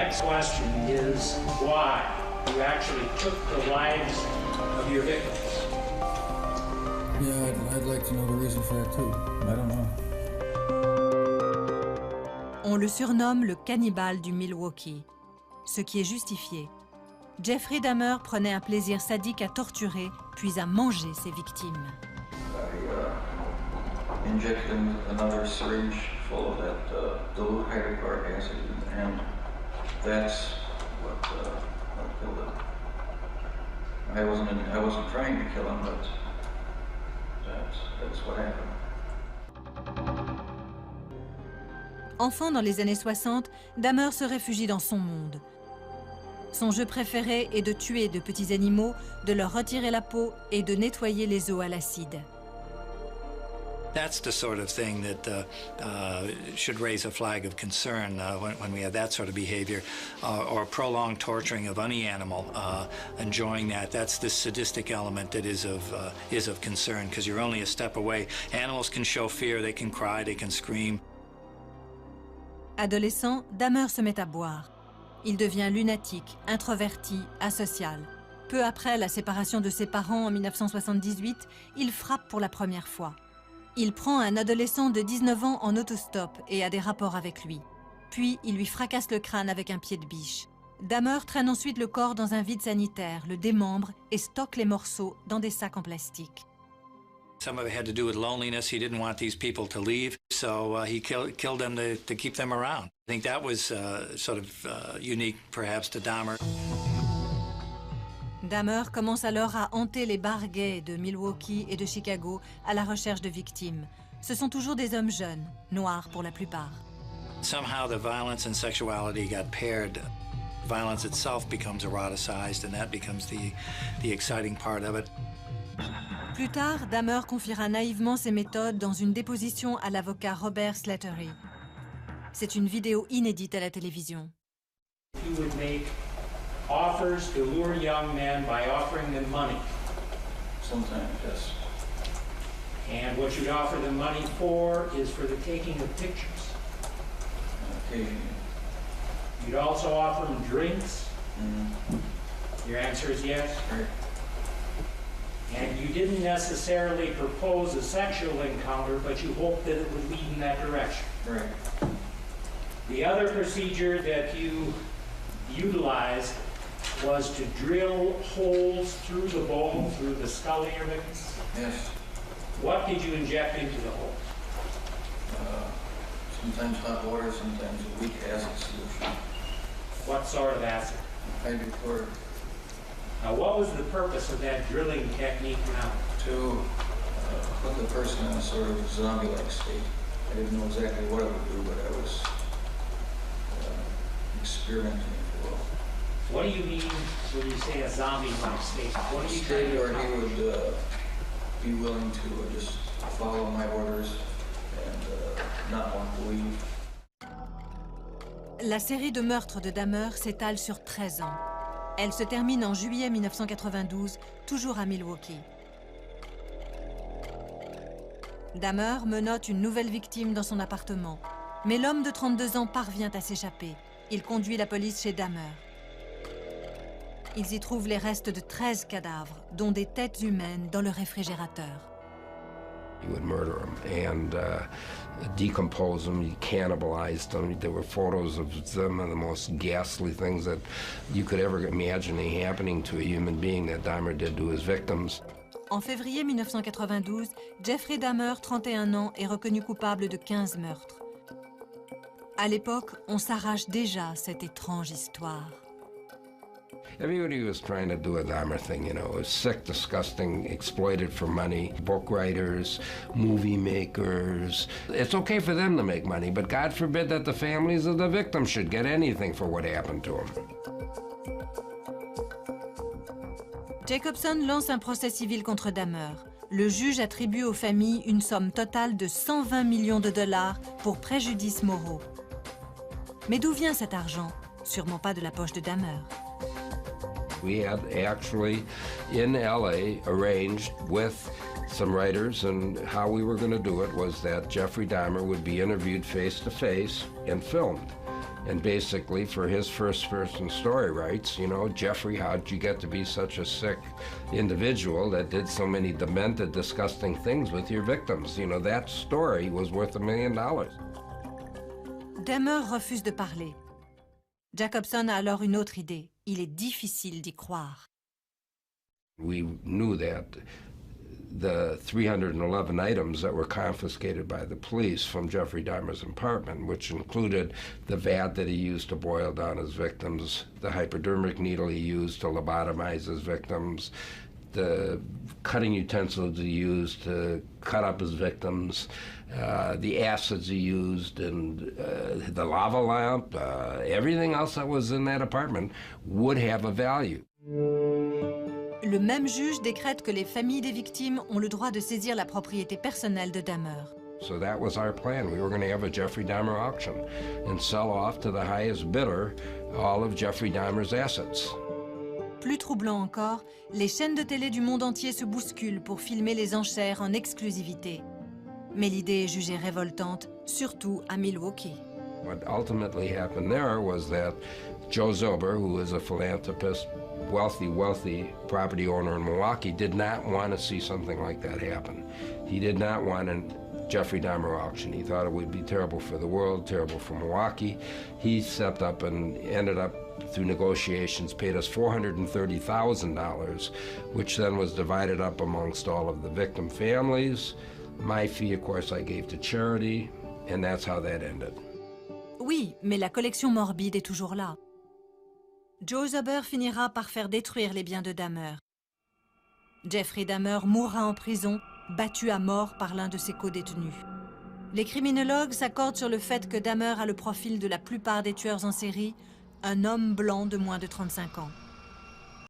next question is why you actually took the lives of your victims. Yeah, I'd like to know the reason for that too. I don't know. On le surnomme le cannibale du Milwaukee, ce qui est justifié. Jeffrey Dahmer prenait un plaisir sadique à torturer, puis à manger ses victimes. I injected him with another syringe full of that dilute hydrochloric acid, and that's what killed him. I wasn't trying to kill him, but that's what happened. Enfant dans les années 60, Dahmer se réfugie dans son monde. Son jeu préféré est de tuer de petits animaux, de leur retirer la peau et de nettoyer les os à l'acide. That's the sort of thing that should raise a flag of concern when we have that sort of behavior, or prolonged torturing of any animal, enjoying that. That's the sadistic element that is of concern, because you're only a step away. Animals can show fear, they can cry, they can scream. Adolescent, Dahmer se met à boire. Il devient lunatique, introverti, asocial. Peu après la séparation de ses parents en 1978, il frappe pour la première fois. Il prend un adolescent de 19 ans en autostop et a des rapports avec lui. Puis, il lui fracasse le crâne avec un pied de biche. Dahmer traîne ensuite le corps dans un vide sanitaire, le démembre et stocke les morceaux dans des sacs en plastique. Some of it had to do with loneliness. He didn't want these people to leave, so he killed them to keep them around. I think that was sort of unique, perhaps, to Dahmer. Dahmer commence alors à hanter les bars gays de Milwaukee et de Chicago à la recherche de victimes. Ce sont toujours des hommes jeunes, noirs pour la plupart. Somehow the violence and sexuality got paired. Violence itself becomes eroticized, and that becomes the exciting part of it. Plus tard, Dahmer confiera naïvement ses méthodes dans une déposition à l'avocat Robert Slattery. C'est une vidéo inédite à la télévision. You would make offers to lure young men by offering them money. Sometimes, yes. And what you'd offer them money for is for the taking of pictures. Occasionally. You'd also offer them drinks. Mm-hmm. Your answer is yes? Right. And you didn't necessarily propose a sexual encounter, but you hoped that it would lead in that direction. Right. The other procedure that you utilized was to drill holes through the bone, through the skull of your victims? Yes. What did you inject into the holes? Sometimes hot water, sometimes a weak acid solution. What sort of acid? Hydrochloric. Now, what was the purpose of that drilling technique now? To put the person in a sort of zombie-like state. I didn't know exactly what it would do, but I was experimenting, if you will. What do you mean when you say a zombie-like state? What are you trying State to where he accomplish? would be willing to just follow my orders and not want to leave. La série de meurtres de Dahmer s'étale sur 13 ans. Elle se termine en juillet 1992, toujours à Milwaukee. Dahmer menotte une nouvelle victime dans son appartement. Mais l'homme de 32 ans parvient à s'échapper. Il conduit la police chez Dahmer. Ils y trouvent les restes de 13 cadavres, dont des têtes humaines dans le réfrigérateur. He would murder them and decompose them, he cannibalized them. There were photos of some of the most ghastly things that you could ever imagine happening to a human being that Dahmer did to his victims. En février 1992, Jeffrey Dahmer, 31 ans, est reconnu coupable de 15 meurtres. À l'époque, on s'arrache déjà à cette étrange histoire. Everybody was trying to do a Dahmer thing, you know. It was sick, disgusting, exploited for money. Book writers, movie makers. It's okay for them to make money, but God forbid that the families of the victims should get anything for what happened to them. Jacobson lance un procès civil contre Dahmer. Le juge attribue aux familles une somme totale de 120 millions de dollars pour préjudices moraux. Mais d'où vient cet argent? Sûrement pas de la poche de Dahmer. We had actually, in LA, arranged with some writers, and how we were going to do it was that Jeffrey Dahmer would be interviewed face-to-face and filmed. And basically, for his first-person story rights, you know, Jeffrey, how'd you get to be such a sick individual that did so many demented, disgusting things with your victims? You know, that story was worth $1 million. Dahmer refuse de parler. Jacobson a alors une autre idée. Il est difficile d'y croire. We knew that the 311 items that were confiscated by the police from Jeffrey Dahmer's apartment, which included the vat that he used to boil down his victims, the hypodermic needle he used to lobotomize his victims, the cutting utensils he used to cut up his victims, the acids he used, and the lava lamp, everything else that was in that apartment would have a value. Le même juge décrète que les familles des victimes ont le droit de saisir la propriété personnelle de Dahmer. So that was our plan. We were going to have a Jeffrey Dahmer auction and sell off to the highest bidder all of Jeffrey Dahmer's assets. Plus troublant encore, les chaînes de télé du monde entier se bousculent pour filmer les enchères en exclusivité. Mais l'idée est jugée révoltante, surtout à Milwaukee. What ultimately happened there was that Joe Zober, who is a philanthropist, wealthy property owner in Milwaukee, did not want to see something like that happen. He did not want a Jeffrey Dahmer auction. He thought it would be terrible for the world, terrible for Milwaukee. He stepped up and ended up, through negotiations, paid us $430,000, which then was divided up amongst all of the victim families. My fee, of course, I gave to charity, and that's how that ended. Oui, mais la collection morbide est toujours là. Joe Zober finira par faire détruire les biens de Dahmer. Jeffrey Dahmer mourra en prison, battu à mort par l'un de ses co-détenus. Les criminologues s'accordent sur le fait que Dahmer a le profil de la plupart des tueurs en série, un homme blanc de moins de 35 ans.